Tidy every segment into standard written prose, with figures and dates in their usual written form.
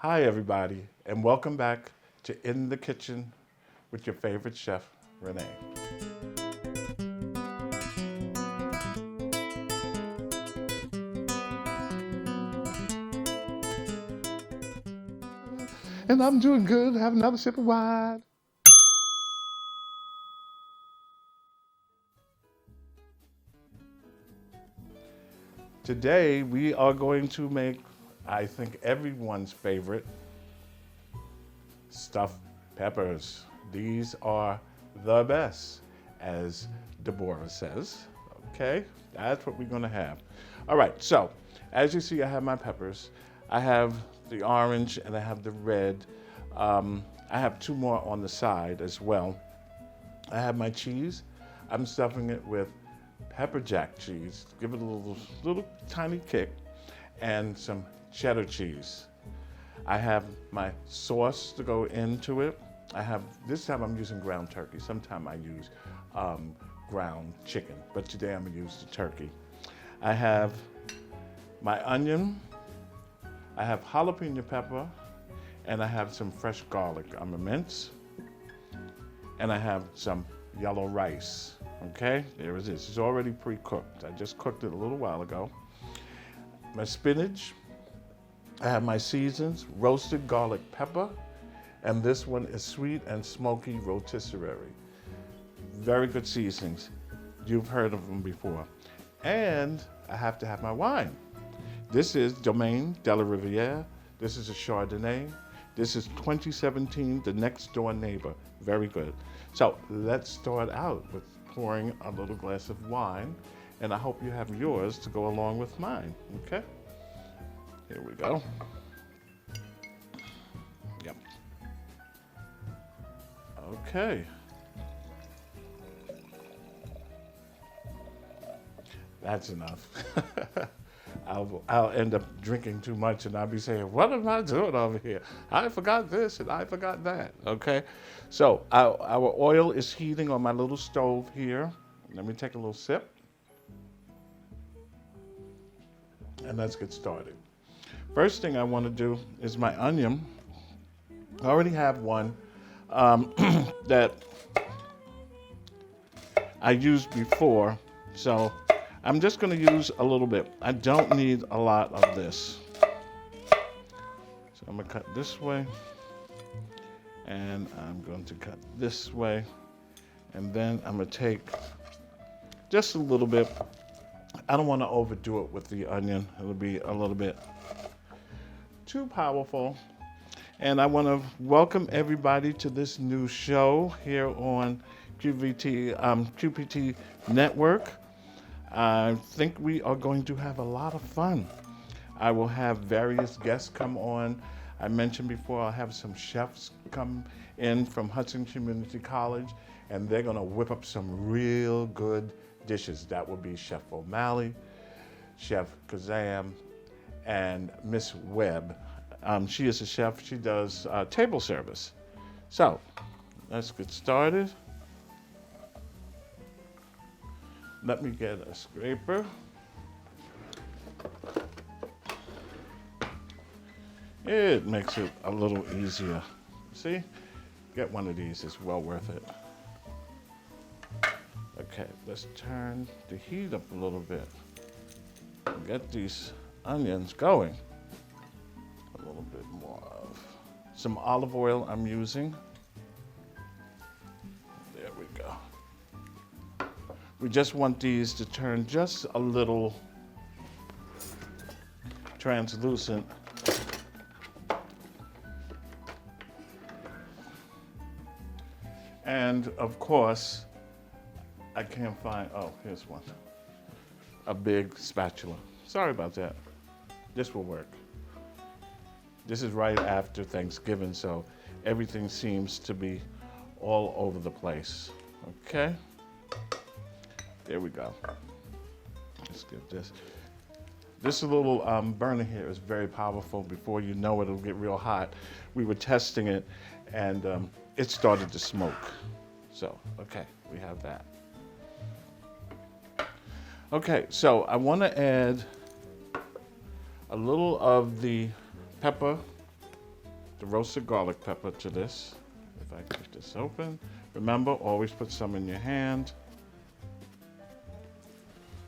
Hi, everybody, and welcome back to In the Kitchen with your favorite chef, Renee. And I'm doing good. Have another sip of wine. Today, we are going to make, I think, everyone's favorite stuffed peppers. These are the best, as Deborah says. Okay, that's what we're gonna have. All right, so as you see, I have my peppers. I have the orange and I have the red. I have two more on the side as well. I have my cheese. I'm stuffing it with pepper jack cheese, give it a little tiny kick, and some cheddar cheese. I have my sauce to go into it. I have, this time I'm using ground turkey. Sometimes I use ground chicken, but today I'm gonna use the turkey. I have my onion, I have jalapeno pepper, and I have some fresh garlic. I'm a mince, and I have some yellow rice. Okay, there it is. It's already pre-cooked. I just cooked it a little while ago. My spinach, I have my seasons, roasted garlic pepper, and this one is sweet and smoky rotisserie. Very good seasonings. You've heard of them before. And I have to have my wine. This is Domaine de la Riviere. This is a Chardonnay. This is 2017, The Next Door Neighbor. Very good. So let's start out with pouring a little glass of wine, and I hope you have yours to go along with mine, okay? Here we go. Yep. Okay. That's enough. I'll end up drinking too much and I'll be saying, what am I doing over here? I forgot this and I forgot that, okay? So our oil is heating on my little stove here. Let me take a little sip. And let's get started. First thing I want to do is my onion. I already have one that I used before, so I'm just going to use a little bit. I don't need a lot of this. So I'm going to cut this way, and I'm going to cut this way, and then I'm going to take just a little bit. I don't want to overdo it with the onion. It'll be a little bit too powerful. And I want to welcome everybody to this new show here on QPT Network. I think we are going to have a lot of fun. I will have various guests come on. I mentioned before I'll have some chefs come in from Hudson Community College, and they're going to whip up some real good dishes. That will be Chef O'Malley, Chef Kazam, and Miss Webb. She is a chef. She does table service. So let's get started. Let me get a scraper. It makes it a little easier. See? Get one of these, it's well worth it. Okay, let's turn the heat up a little bit. Get these onions going. A little bit more of some olive oil I'm using. There we go. We just want these to turn just a little translucent. And of course, I can't find, oh, here's one. A big spatula. Sorry about that. This will work. This is right after Thanksgiving, so everything seems to be all over the place. Okay? There we go. Let's get this. This little burner here is very powerful. Before you know it, it'll get real hot. We were testing it, and it started to smoke. So, okay, we have that. Okay, so I want to add a little of the pepper the roasted garlic pepper to this. If I get this open, remember, always put some in your hand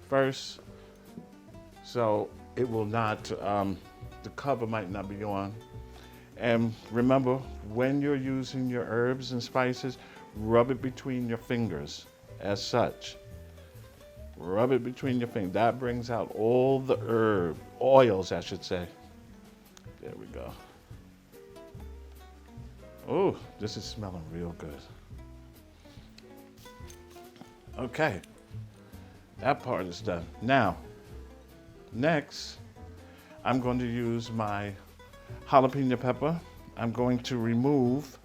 first, so it will not, the cover might not be on. And remember, when you're using your herbs and spices, rub it between your fingers as such. Rub it between your fingers. That brings out all the oils, I should say. There we go. Oh, this is smelling real good. Okay, that part is done. Now, next, I'm going to use my jalapeno pepper. I'm going to remove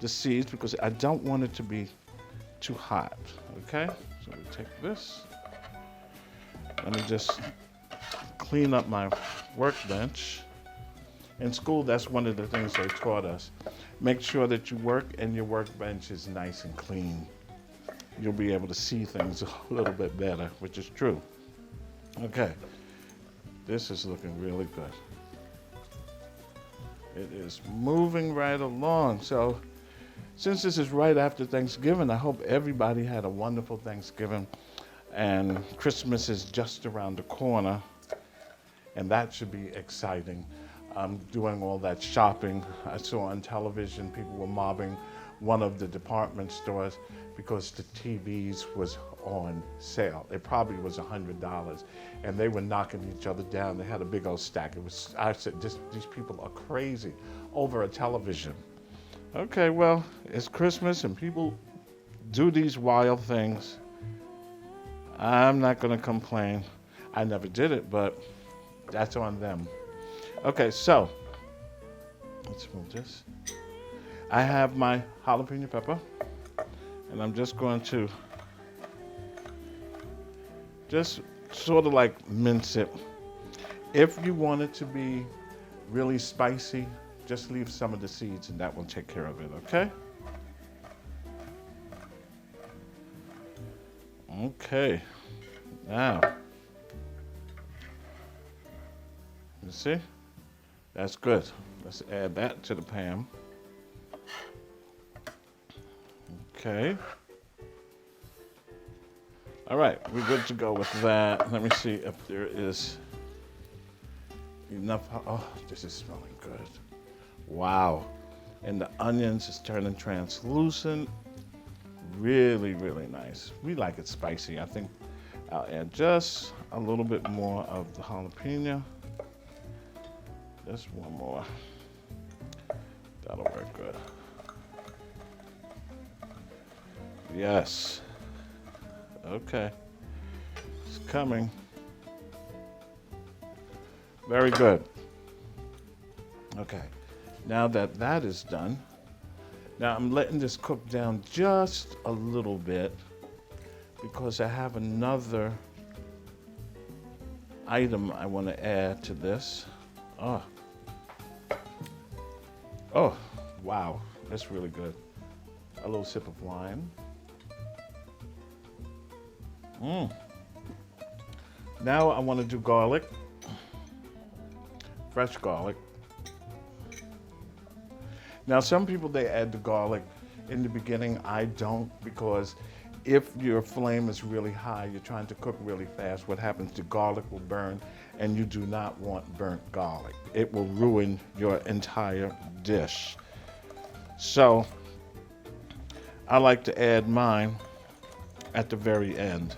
the seeds because I don't want it to be too hot, okay? So we take this. Let me just clean up my workbench. In school, that's one of the things they taught us. Make sure that you work and your workbench is nice and clean. You'll be able to see things a little bit better, which is true. Okay, this is looking really good. It is moving right along. So since this is right after Thanksgiving, I hope everybody had a wonderful Thanksgiving, and Christmas is just around the corner, and that should be exciting. Doing all that shopping. I saw on television people were mobbing one of the department stores because the TVs was on sale. It probably was $100, and they were knocking each other down. They had a big old stack. I said, these people are crazy over a television. Okay, well, it's Christmas and people do these wild things. I'm not gonna complain. I never did it, but that's on them. Okay, so let's move this. I have my jalapeno pepper, and I'm just going to just sort of like mince it. If you want it to be really spicy, just leave some of the seeds and that will take care of it, okay? Okay, now, you see? That's good. Let's add that to the pan. Okay. All right, we're good to go with that. Let me see if there is enough. Oh, this is smelling good. Wow. And the onions is turning translucent. Really, really nice. We like it spicy. I think I'll add just a little bit more of the jalapeno. Just one more. That'll work good. Yes. Okay. It's coming. Very good. Okay. Now that that is done, now I'm letting this cook down just a little bit because I have another item I want to add to this. Oh, wow, that's really good. A little sip of wine. Now I want to do garlic, fresh garlic. Now some people, they add the garlic in the beginning. I don't, because if your flame is really high, you're trying to cook really fast, what happens, the garlic will burn, and you do not want burnt garlic. It will ruin your entire dish. So I like to add mine at the very end.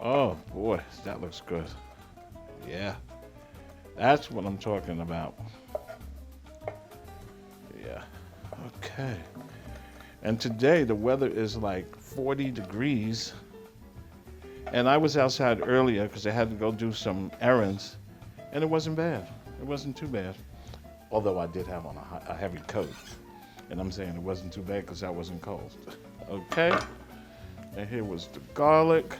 Oh boy, that looks good. Yeah, that's what I'm talking about. Yeah, okay. And today the weather is like 40 degrees. And I was outside earlier because I had to go do some errands, and it wasn't bad. It wasn't too bad. Although I did have on a heavy coat. And I'm saying it wasn't too bad because I wasn't cold. Okay. And here was the garlic.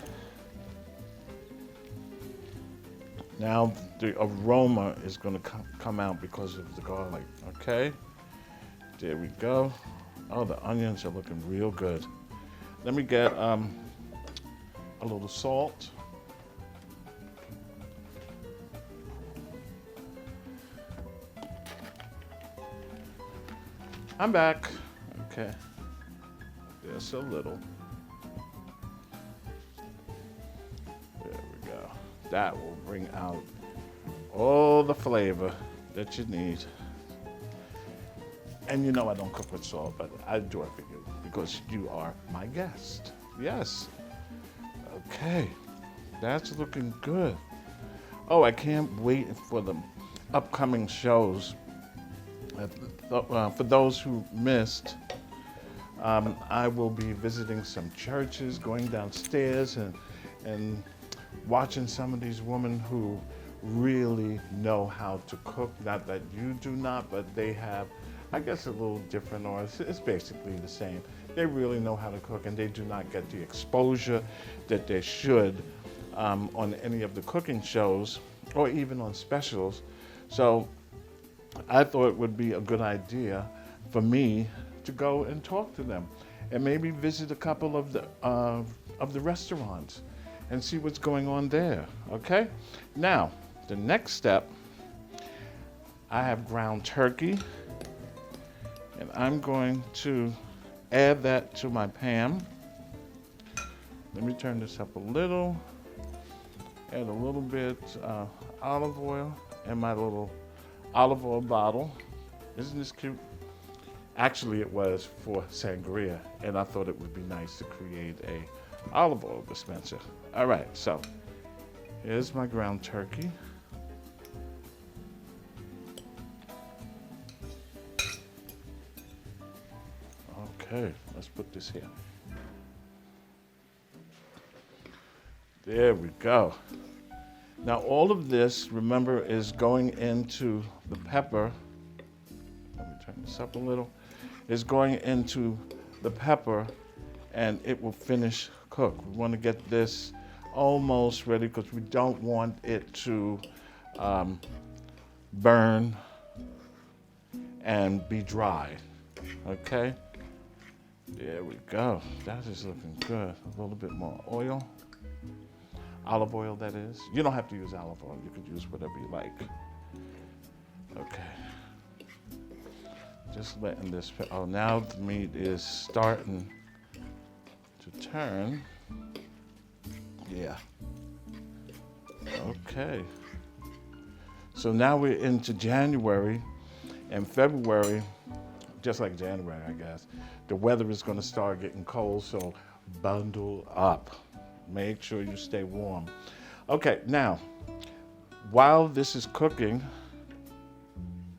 Now the aroma is going to come out because of the garlic. Okay. There we go. Oh, the onions are looking real good. Let me get a little salt. I'm back. Okay. Just a little. There we go. That will bring out all the flavor that you need. And you know I don't cook with salt, but I do it for you because you are my guest. Yes. Okay. That's looking good. Oh, I can't wait for the upcoming shows. For those who missed, I will be visiting some churches, going downstairs and watching some of these women who really know how to cook. Not that you do not, but they have, I guess, a little different, or it's basically the same. They really know how to cook, and they do not get the exposure that they should on any of the cooking shows or even on specials. So I thought it would be a good idea for me to go and talk to them and maybe visit a couple of the restaurants and see what's going on there, okay? Now, the next step, I have ground turkey, and I'm going to add that to my pan. Let me turn this up a little, add a little bit olive oil in my little olive oil bottle. Isn't this cute? Actually, it was for sangria, and I thought it would be nice to create a olive oil dispenser. All right, so here's my ground turkey. Okay, let's put this here. There we go. Now all of this, remember, is going into the pepper. Let me turn this up a little. Is going into the pepper, and it will finish cook. We want to get this almost ready because we don't want it to burn and be dry. Okay? There we go. That is looking good. A little bit more oil. Olive oil, that is. You don't have to use olive oil. You could use whatever you like. Okay. Just letting this, oh, now the meat is starting to turn. Yeah. Okay. So now we're into January, and February, just like January, I guess, the weather is going to start getting cold, so bundle up. Make sure you stay warm. Okay, now, while this is cooking,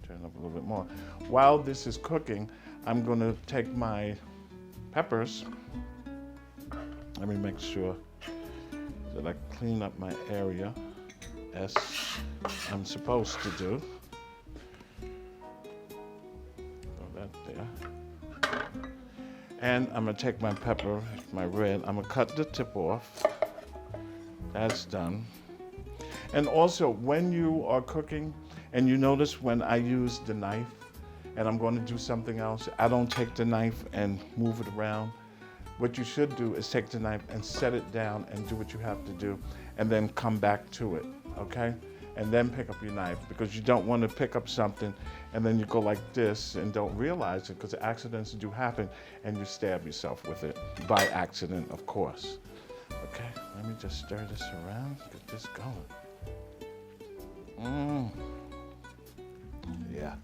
turn up a little bit more. While this is cooking, I'm going to take my peppers. Let me make sure that I clean up my area as I'm supposed to do. Throw that there. And I'm gonna take my pepper, my red, I'm gonna cut the tip off. That's done. And also, when you are cooking, and you notice when I use the knife, and I'm gonna do something else, I don't take the knife and move it around. What you should do is take the knife and set it down and do what you have to do, and then come back to it, okay? And then pick up your knife, because you don't want to pick up something and then you go like this and don't realize it, because accidents do happen and you stab yourself with it, by accident, of course. Okay, let me just stir this around, get this going. Yeah.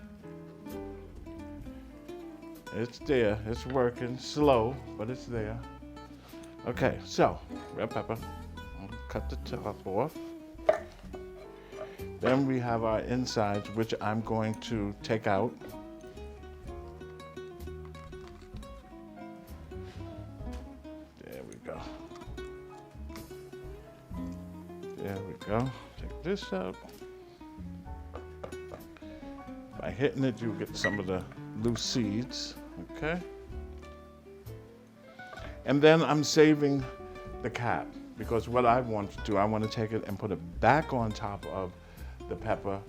It's there, it's working, slow, but it's there. Okay, so, red pepper, cut the top off. Then we have our insides, which I'm going to take out. There we go. There we go. Take this out. By hitting it, you get some of the loose seeds, okay? And then I'm saving the cap, because what I want to do, I want to take it and put it back on top of the pepper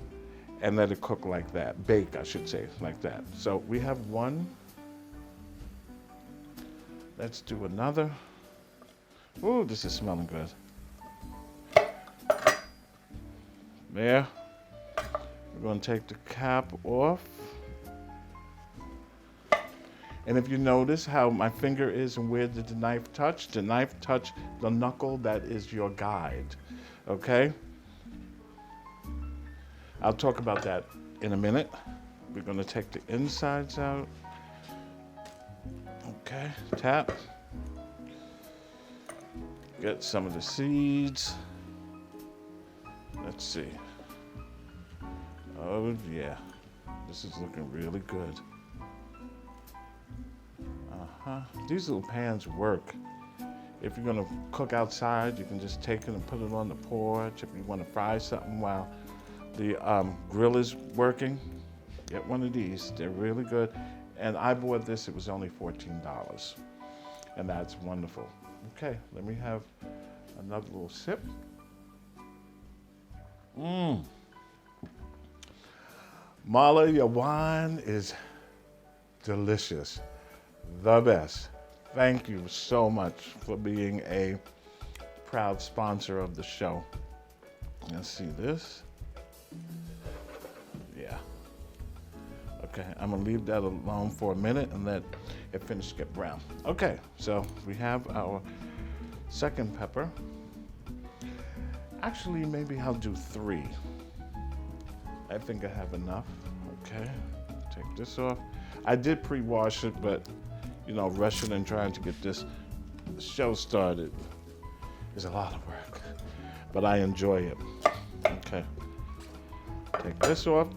and let it cook like that. Bake, I should say, like that. So we have one. Let's do another. Ooh, this is smelling good. There. We're going to take the cap off. And if you notice how my finger is and where did the knife touch the knuckle, that is your guide, okay? I'll talk about that in a minute. We're gonna take the insides out. Okay, tap. Get some of the seeds. Let's see. Oh yeah, this is looking really good. These little pans work. If you're gonna cook outside, you can just take it and put it on the porch. If you want to fry something while the grill is working, get one of these. They're really good. And I bought this, it was only $14. And that's wonderful. Okay, let me have another little sip. Marla, your wine is delicious. The best. Thank you so much for being a proud sponsor of the show. Let's see this. Yeah. Okay, I'm gonna leave that alone for a minute and let it finish get brown. Okay, so we have our second pepper. Actually, maybe I'll do 3. I think I have enough. Okay, take this off. I did pre-wash it, but you know, rushing and trying to get this show started is a lot of work, but I enjoy it. Okay, take this off.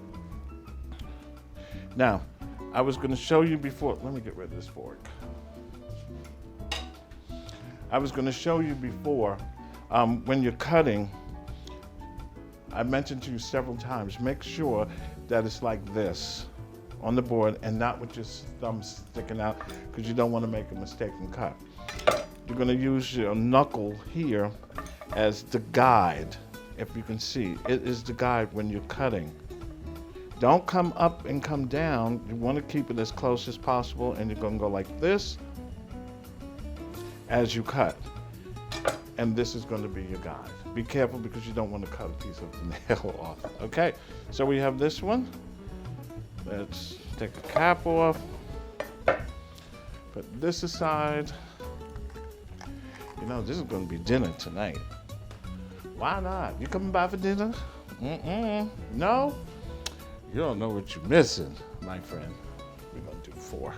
Now, I was going to show you before, let me get rid of this fork. I was going to show you before, when you're cutting, I mentioned to you several times, make sure that it's like this on the board and not with your thumb sticking out, because you don't want to make a mistake and cut. You're going to use your knuckle here as the guide. If you can see, it is the guide when you're cutting. Don't come up and come down. You want to keep it as close as possible, and you're going to go like this as you cut. And this is going to be your guide. Be careful because you don't want to cut a piece of the nail off. Okay, so we have this one. Let's take the cap off. Put this aside. You know, this is going to be dinner tonight. Why not? You coming by for dinner? No? You don't know what you're missing, my friend. We're going to do 4.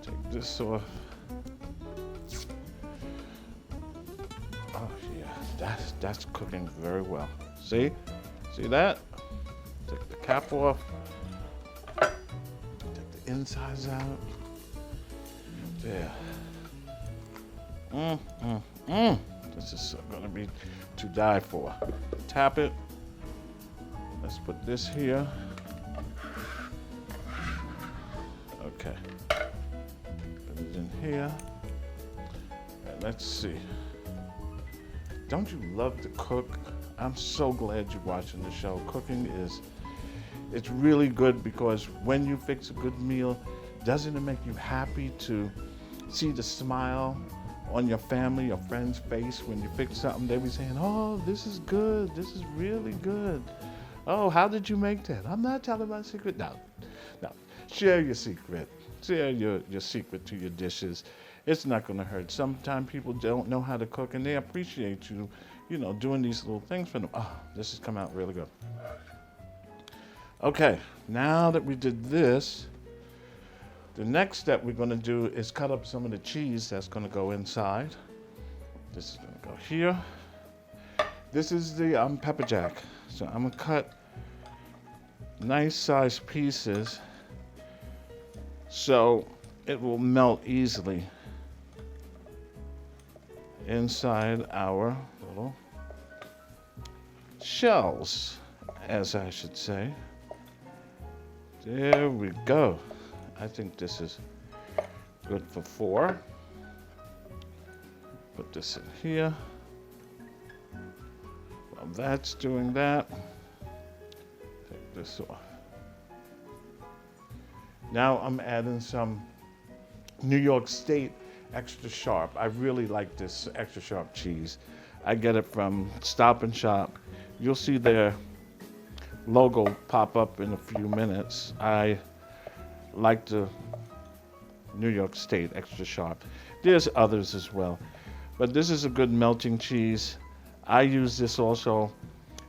Take this off. Oh, yeah, that's cooking very well. See? See that? Take the cap off. Take the insides out. There. This is going to be to die for. Tap it. Let's put this here. Okay. Put it in here. And let's see. Don't you love to cook? I'm so glad you're watching the show. Cooking it's really good, because when you fix a good meal, doesn't it make you happy to see the smile on your family or friend's face when you fix something? They be saying, oh, this is good. This is really good. Oh, how did you make that? I'm not telling my secret. No. Share your secret. Share your secret to your dishes. It's not going to hurt. Sometimes people don't know how to cook, and they appreciate you, doing these little things for them. Oh, this has come out really good. Okay, now that we did this, the next step we're going to do is cut up some of the cheese that's going to go inside. This is going to go here. This is the pepper jack. So I'm going to cut nice sized pieces so it will melt easily inside our little shells, as I should say. There we go. I think this is good for 4. Put this in here. While that's doing that, take this off. Now I'm adding some New York State extra sharp. I really like this extra sharp cheese. I get it from Stop and Shop. You'll see their logo pop up in a few minutes. I like to New York State extra sharp. There's others as well. But this is a good melting cheese. I use this also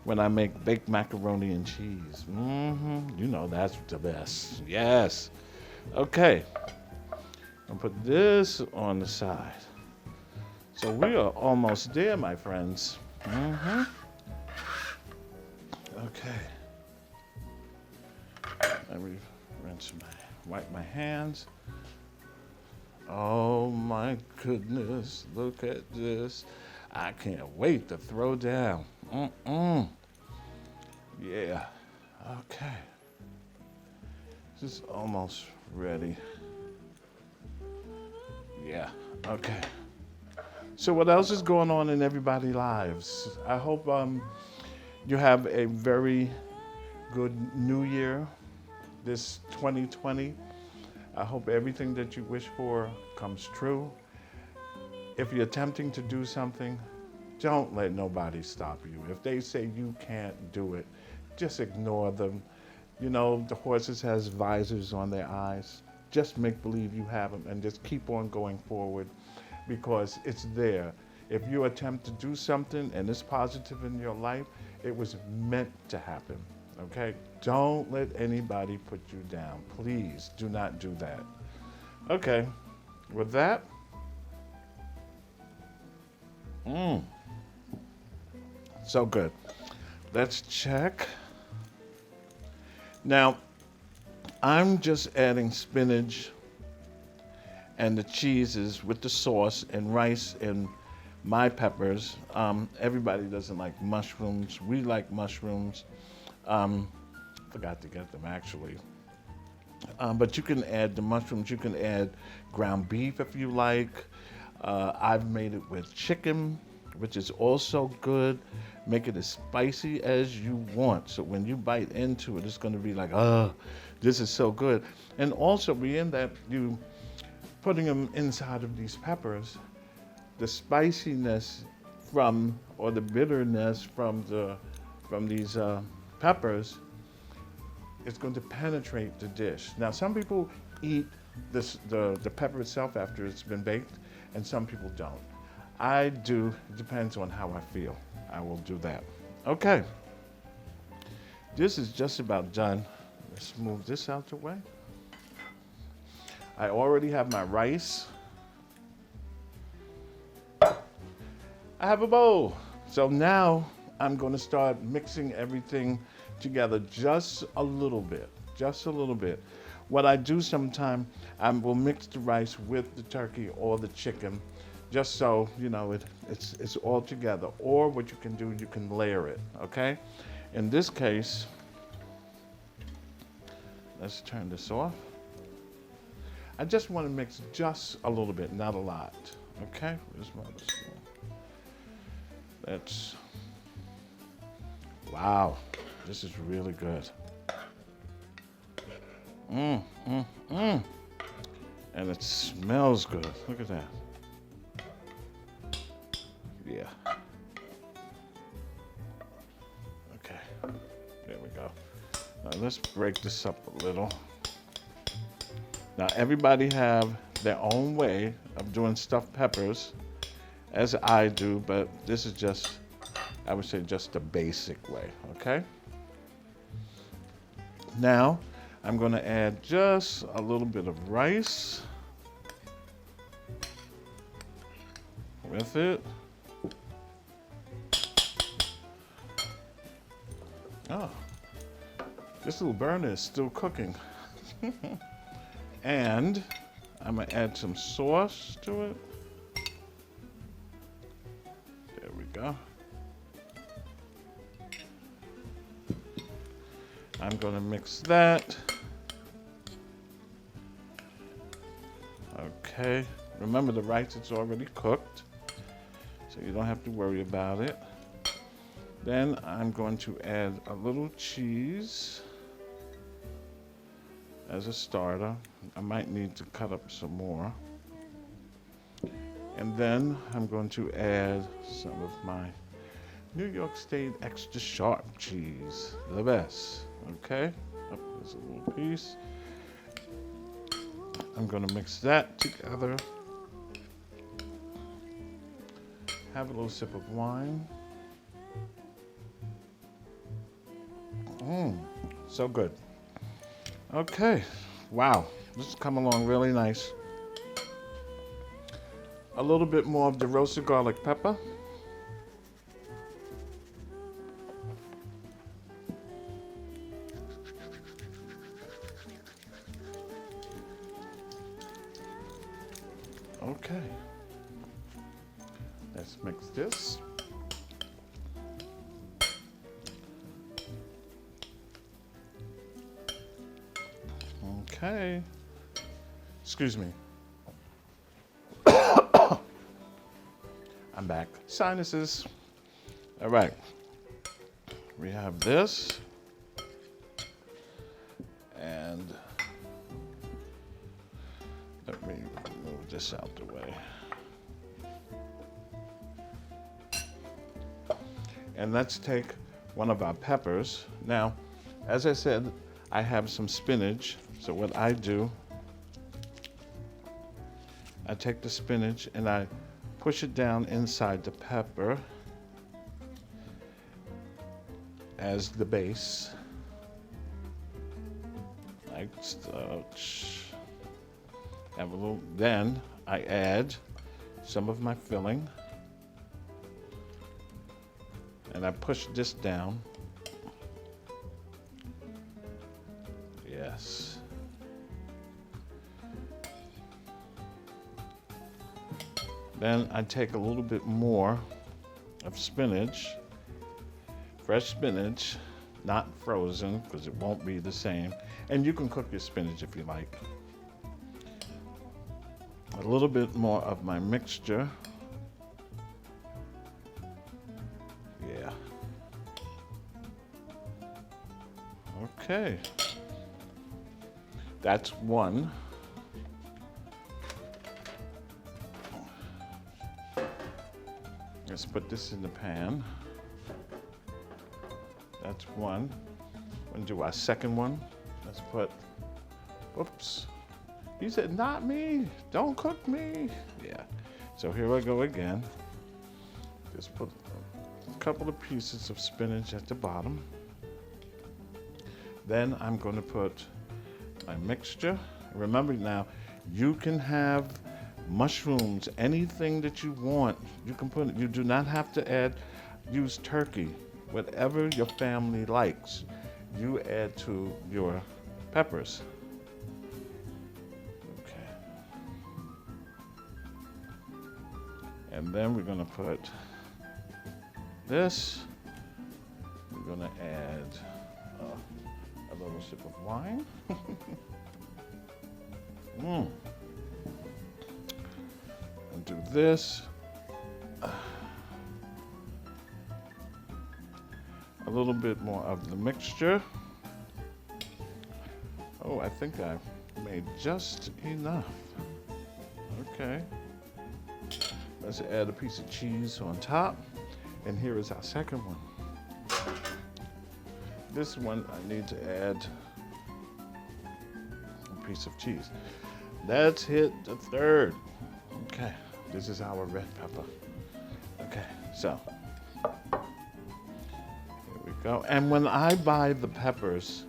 when I make baked macaroni and cheese. You know that's the best. Yes. Okay. I'll put this on the side. So we are almost there, my friends. Okay. Let me wipe my hands. Oh my goodness, look at this. I can't wait to throw down. Yeah, okay. This is almost ready. Yeah, okay. So what else is going on in everybody's lives? I hope you have a very good new year, this 2020. I hope everything that you wish for comes true. If you're attempting to do something, don't let nobody stop you. If they say you can't do it, just ignore them. You know, the horses has visors on their eyes. Just make believe you have them and just keep on going forward because it's there. If you attempt to do something and it's positive in your life, it was meant to happen, okay? Don't let anybody put you down. Please do not do that. Okay, with that, so good. Let's check. Now, I'm just adding spinach and the cheeses with the sauce and rice and my peppers. Everybody doesn't like mushrooms. We like mushrooms. Forgot to get them actually. But you can add the mushrooms. You can add ground beef if you like. I've made it with chicken, which is also good. Make it as spicy as you want. So when you bite into it, it's going to be like, oh, this is so good. And also, being that you putting them inside of these peppers, the spiciness from, or the bitterness from these peppers is going to penetrate the dish. Now, some people eat the pepper itself after it's been baked, and some people don't. I do. It depends on how I feel. I will do that. Okay. This is just about done. Let's move this out the way. I already have my rice. I have a bowl. So now I'm going to start mixing everything together just a little bit. Just a little bit. What I do sometime, I will mix the rice with the turkey or the chicken, just so you know it's all together. Or what you can do, you can layer it. Okay. In this case, let's turn this off. I just want to mix just a little bit, not a lot. Okay. Where's my other spoon? That's, wow, this is really good. And it smells good. Look at that. Yeah. Okay, there we go. Now let's break this up a little. Now everybody have their own way of doing stuffed peppers, as I do, but this is just, I would say, just the basic way, okay? Now, I'm gonna add just a little bit of rice with it. Oh, this little burner is still cooking. And I'm gonna add some sauce to it. There we go. I'm gonna mix that. Okay, remember the rice is already cooked, so you don't have to worry about it. Then I'm going to add a little cheese as a starter. I might need to cut up some more. And then I'm going to add some of my New York State extra sharp cheese, the best. Okay, oh, there's a little piece. I'm going to mix that together. Have a little sip of wine. So good. Okay, wow, this has come along really nice. A little bit more of the roasted garlic pepper. Okay, let's mix this. Okay, excuse me. I'm back. Sinuses. All right, we have this. And let me move this out the way. And let's take one of our peppers. Now, as I said, I have some spinach. So what I do, I take the spinach and I push it down inside the pepper as the base. Like such. Have a little, then I add some of my filling and I push this down. Yes. Then I take a little bit more of spinach, fresh spinach, not frozen because it won't be the same. And you can cook your spinach if you like. A little bit more of my mixture. Yeah. Okay. That's one. Let's put this in the pan. That's one. We're gonna do our second one. Let's put, oops. He said, not me, don't cook me. Yeah, so here I go again. Just put a couple of pieces of spinach at the bottom. Then I'm gonna put my mixture. Remember now, you can have mushrooms, anything that you want. You can put it, you do not have to use turkey. Whatever your family likes, you add to your peppers. Okay. And then we're gonna put this. We're gonna add a little sip of wine. And do this. A little bit more of the mixture. Oh, I think I made just enough. Okay. Let's add a piece of cheese on top. And here is our second one. This one I need to add a piece of cheese. Let's hit the third. Okay, this is our red pepper. Okay, so here we go. And when I buy the peppers,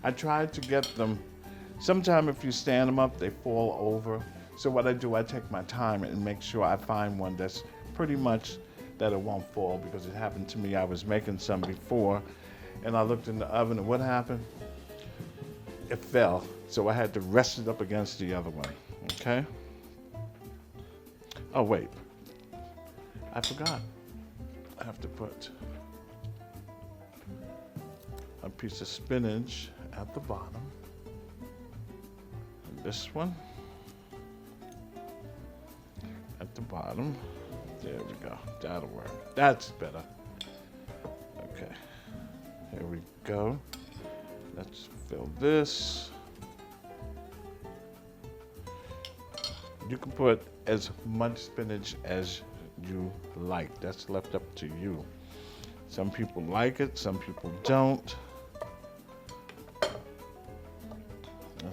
I try to get them, sometime if you stand them up, they fall over. So what I do, I take my time and make sure I find one that's pretty much that it won't fall, because it happened to me. I was making some before and I looked in the oven and what happened? It fell. So I had to rest it up against the other one, okay? Oh wait, I forgot. I have to put a piece of spinach at the bottom. And this one at the bottom. There we go, that'll work. That's better. Okay, here we go. Let's fill this. You can put as much spinach as you like. That's left up to you. Some people like it, some people don't.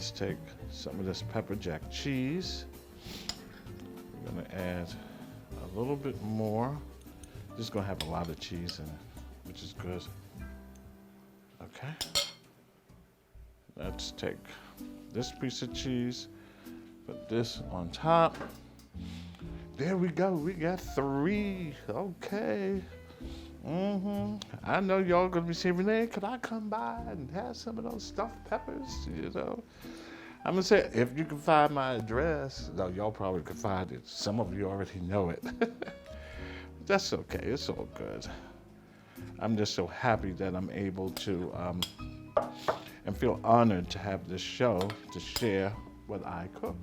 Let's take some of this pepper jack cheese. We're gonna add a little bit more. This is gonna have a lot of cheese in it, which is good. Okay. Let's take this piece of cheese, put this on top. There we go, we got 3, okay. I know y'all gonna be saying, Renee, could I come by and have some of those stuffed peppers, you know? I'm gonna say, if you can find my address, no, y'all probably could find it. Some of you already know it. That's okay, it's all good. I'm just so happy that I'm able to, and feel honored to have this show to share what I cook.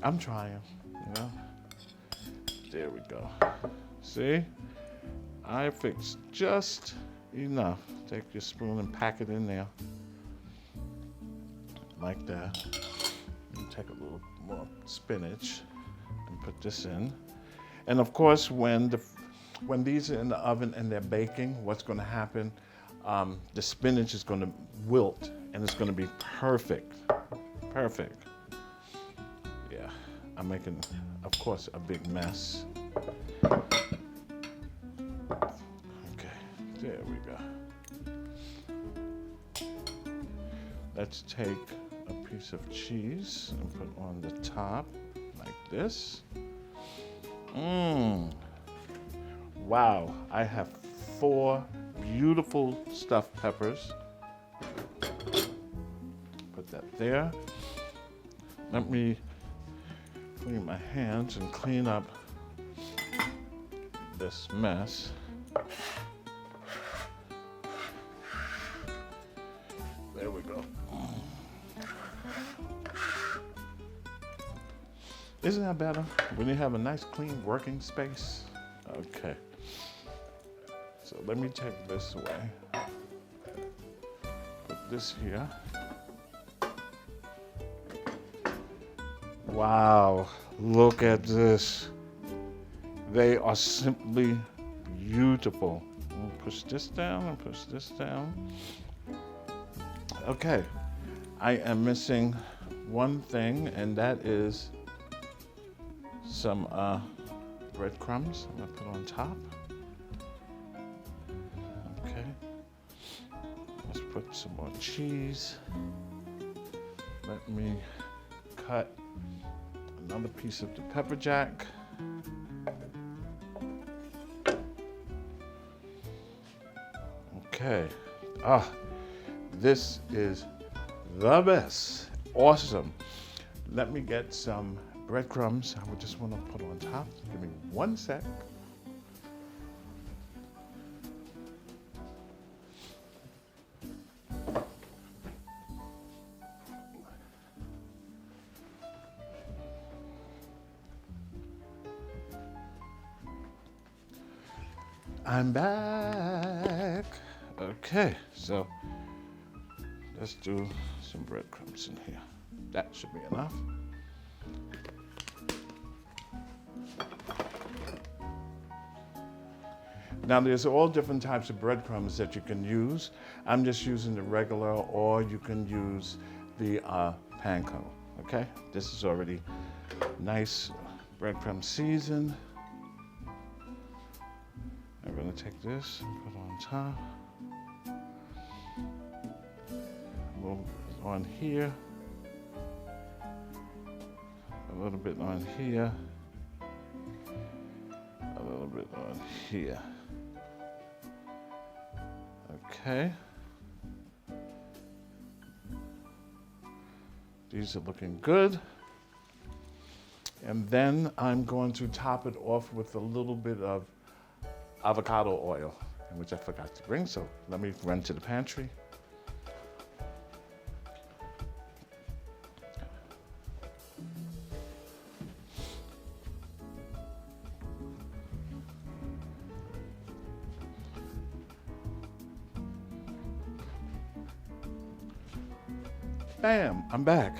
I'm trying, you know? There we go. See? I fixed just enough. Take your spoon and pack it in there. Like that. And take a little more spinach and put this in. And of course, when these are in the oven and they're baking, what's going to happen? The spinach is going to wilt and it's going to be perfect. Perfect. Yeah, I'm making, of course, a big mess. There we go. Let's take a piece of cheese and put on the top like this. Wow, I have 4 beautiful stuffed peppers. Put that there. Let me clean my hands and clean up this mess. There we go. Isn't that better when you have a nice clean working space? Okay. So let me take this away. Put this here. Wow, look at this. They are simply beautiful. We'll push this down and push this down. Okay, I am missing one thing, and that is some breadcrumbs I'm gonna put on top. Okay, let's put some more cheese. Let me cut another piece of the pepper jack. Okay, this is the best. Awesome. Let me get some breadcrumbs. I would just want to put on top. Give me 1 sec. I'm back. Okay, so let's do some breadcrumbs in here. That should be enough. Now there's all different types of breadcrumbs that you can use. I'm just using the regular, or you can use the panko, okay? This is already nice breadcrumb seasoned. I'm gonna take this and put on top. A little bit on here. A little bit on here. A little bit on here. Okay. These are looking good. And then I'm going to top it off with a little bit of avocado oil, which I forgot to bring, so let me run to the pantry. Bam, I'm back.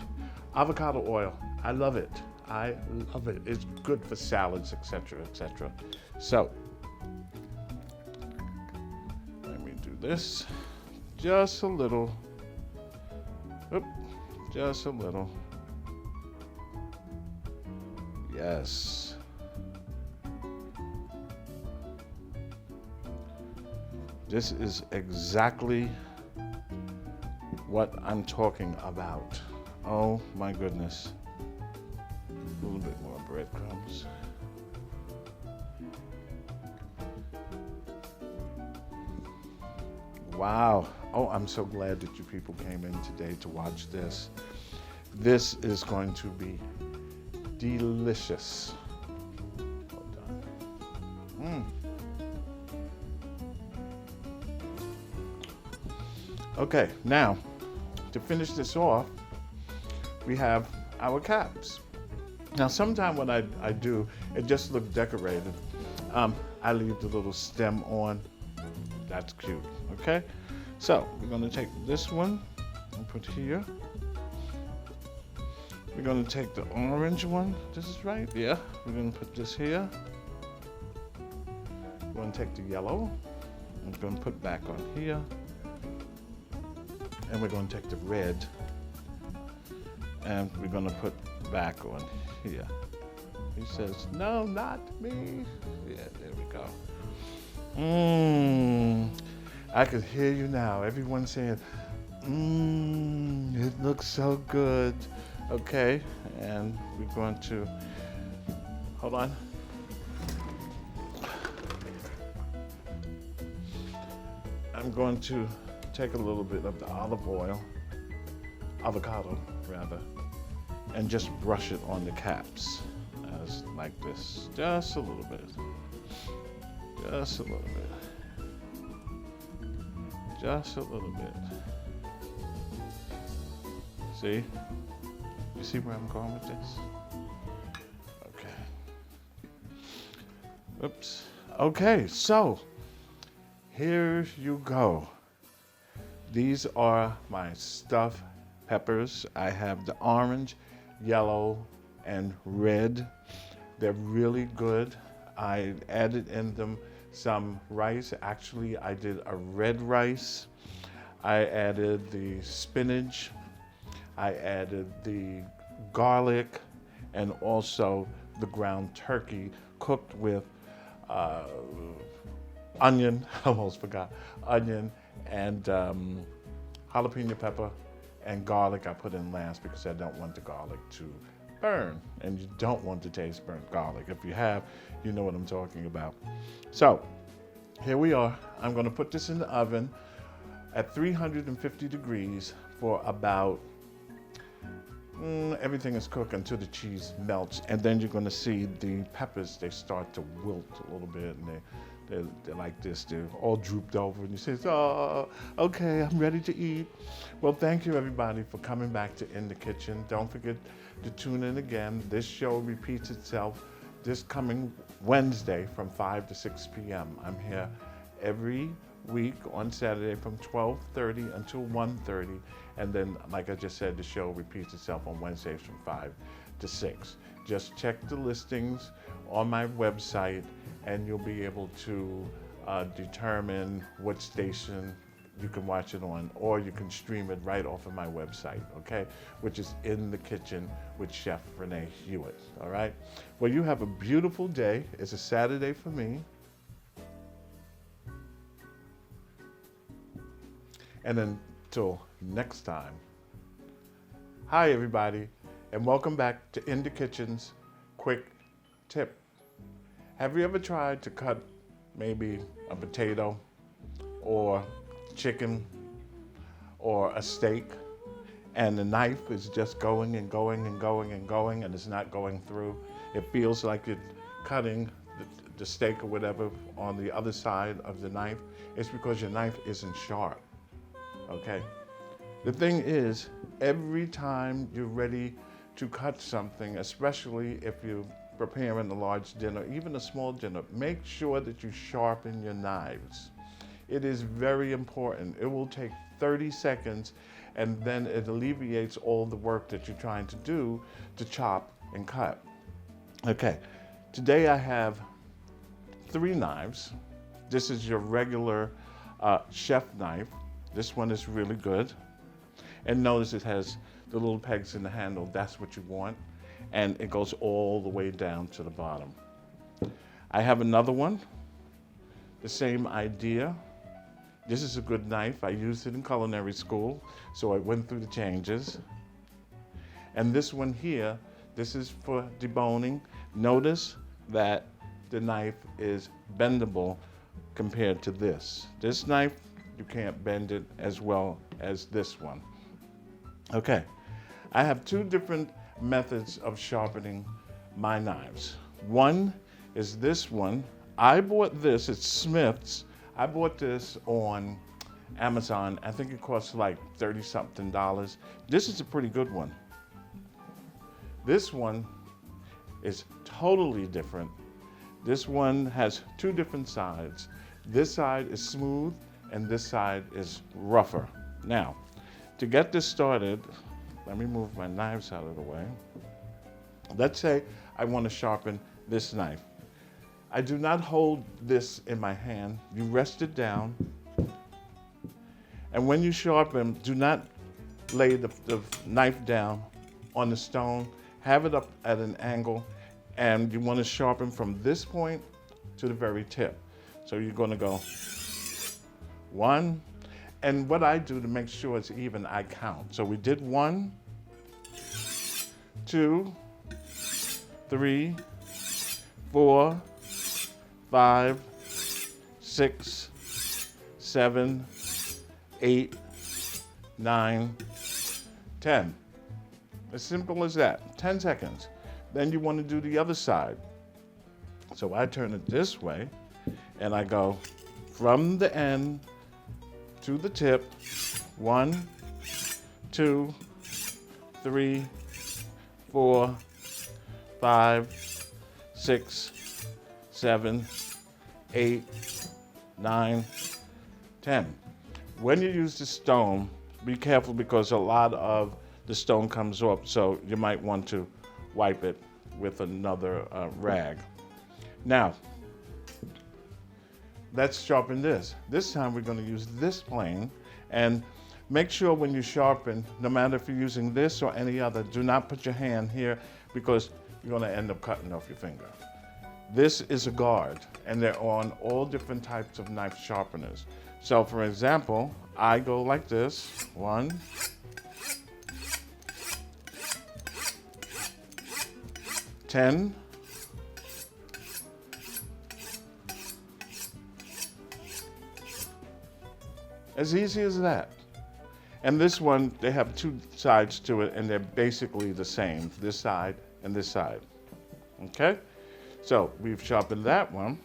Avocado oil, I love it. I love it. It's good for salads, etc., etc. So, let me do this. Just a little. Oop, Just a little. Yes. This is exactly what I'm talking about. Oh my goodness. A little bit more breadcrumbs. Wow. Oh, I'm so glad that you people came in today to watch this. This is going to be delicious. Hold on. Okay, now to finish this off, we have our caps. Now, sometimes what I do, it just looks decorated. I leave the little stem on. That's cute, okay? So we're gonna take this one and put here. We're gonna take the orange one. This is right, yeah. We're gonna put this here. We're gonna take the yellow. We're gonna put back on here. And we're gonna take the red. And we're gonna put back on here. He says, no, not me. Yeah, there we go. I could hear you now. Everyone saying, it looks so good. Okay, and we're going to, hold on. I'm going to take a little bit of the olive oil, avocado rather, and just brush it on the caps as like this, just a little bit, just a little bit, just a little bit. See? You see where I'm going with this? Okay. Oops. Okay, so here you go. These are my stuffed peppers. I have the orange, yellow, and red. They're really good. I added in them some rice. Actually, I did a red rice. I added the spinach. I added the garlic and also the ground turkey cooked with onion, I almost forgot, onion and jalapeno pepper and garlic I put in last because I don't want the garlic to burn, and you don't want to taste burnt garlic. If you have, you know what I'm talking about. So here we are. I'm going to put this in the oven at 350 degrees for about everything is cooked until the cheese melts, and then you're going to see the peppers, they start to wilt a little bit, and they're like this, they're all drooped over, and you say, oh, okay, I'm ready to eat. Well, thank you everybody for coming back to In the Kitchen. Don't forget to tune in again. This show repeats itself this coming Wednesday from 5 to 6 p.m. I'm here every week on Saturday from 12:30 until 1:30, and then, like I just said, the show repeats itself on Wednesdays from 5 to 6. Just check the listings on my website, and you'll be able to determine what station you can watch it on, or you can stream it right off of my website, okay? Which is In the Kitchen with Chef Renee Hewitt, all right? Well, you have a beautiful day. It's a Saturday for me. And until next time, hi everybody, and welcome back to In the Kitchen's Quick Tip. Have you ever tried to cut maybe a potato or chicken or a steak, and the knife is just going and going and going and going, and it's not going through? It feels like you're cutting the steak or whatever on the other side of the knife. It's because your knife isn't sharp. Okay. The thing is, every time you're ready to cut something, especially if you're preparing a large dinner, even a small dinner, make sure that you sharpen your knives. It is very important. It will take 30 seconds, and then it alleviates all the work that you're trying to do to chop and cut. Okay, today I have 3 knives. This is your regular chef knife. This one is really good. And notice it has the little pegs in the handle. That's what you want. And it goes all the way down to the bottom. I have another one, the same idea. This is a good knife. I used it in culinary school, so I went through the changes. And this one here, this is for deboning. Notice that the knife is bendable compared to this. This knife, you can't bend it as well as this one. Okay, I have two different methods of sharpening my knives. One is this one. I bought this, it's Smith's. I bought this on Amazon. I think it costs like $30-something. This is a pretty good one. This one is totally different. This one has two different sides. This side is smooth and this side is rougher. Now, to get this started, let me move my knives out of the way. Let's say I want to sharpen this knife. I do not hold this in my hand. You rest it down. And when you sharpen, do not lay the knife down on the stone. Have it up at an angle, and you want to sharpen from this point to the very tip. So you're going to go 1, and what I do to make sure it's even, I count. So we did 1, 2, 3, 4, 5, 6, 7, 8, 9, 10. As simple as that, 10 seconds. Then you want to do the other side. So I turn it this way, and I go from the end to the tip. 1, 2, 3, 4, 5, 6, 7, 8, 9, 10. When you use the stone, be careful because a lot of the stone comes off, so you might want to wipe it with another rag. Now, let's sharpen this. This time we're going to use this plane, and make sure when you sharpen, no matter if you're using this or any other, do not put your hand here because you're going to end up cutting off your finger. This is a guard, and they're on all different types of knife sharpeners. So for example, I go like this, 1, 10, 'As easy as that. And this one, they have two sides to it, and they're basically the same, this side and this side. Okay? So we've sharpened that one.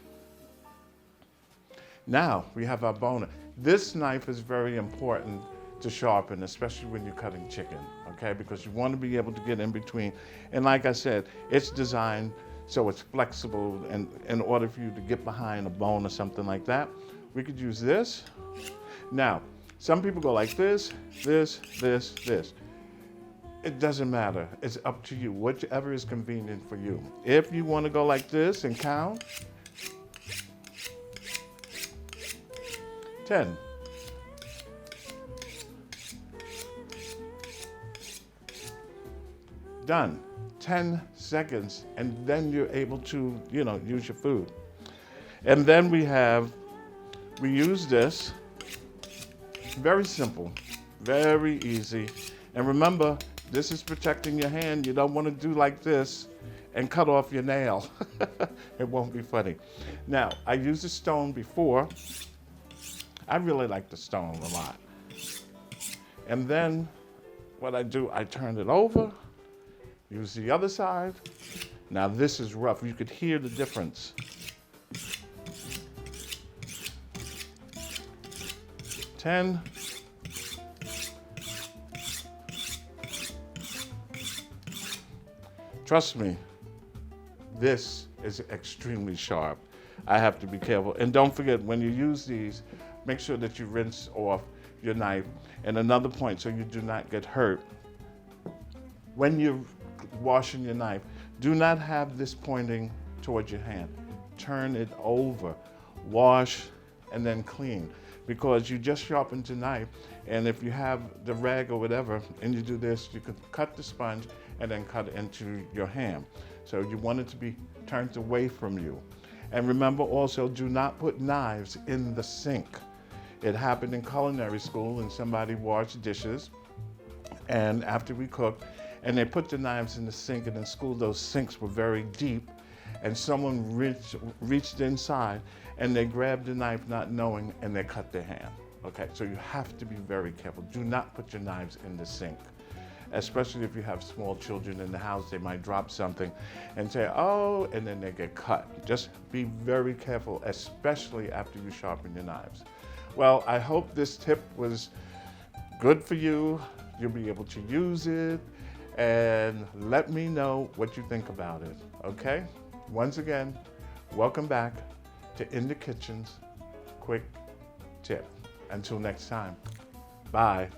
Now we have our boner. This knife is very important to sharpen, especially when you're cutting chicken, okay? Because you want to be able to get in between. And like I said, it's designed so it's flexible, and in order for you to get behind a bone or something like that, we could use this. Now, some people go like this, this, this, this. It doesn't matter. It's up to you, whichever is convenient for you. If you want to go like this and count, 10. Done. 10 seconds, and then you're able to, use your food. And then we use this. Very simple, very easy. And remember, this is protecting your hand. You don't want to do like this and cut off your nail. It won't be funny. Now, I used a stone before. I really like the stone a lot. And then what I do, I turn it over, use the other side. Now this is rough. You could hear the difference. 10. Trust me, this is extremely sharp. I have to be careful. And don't forget, when you use these, make sure that you rinse off your knife. And another point, so you do not get hurt. When you're washing your knife, do not have this pointing towards your hand. Turn it over, wash, and then clean. because you just sharpened your knife, and if you have the rag or whatever and you do this, you can cut the sponge and then cut it into your hand. So you want it to be turned away from you. And remember also, do not put knives in the sink. It happened in culinary school, and somebody washed dishes, and after we cooked, and they put the knives in the sink, and in school those sinks were very deep, and someone reached inside and they grabbed the knife not knowing, and they cut their hand. Okay, so you have to be very careful. Do not put your knives in the sink, especially if you have small children in the house. They might drop something and say, oh, and then they get cut. Just be very careful, especially after you sharpen your knives. Well, I hope this tip was good for you. You'll be able to use it, and let me know what you think about it, okay? Once again, welcome back to In the Kitchen's Quick Tip. Until next time, bye.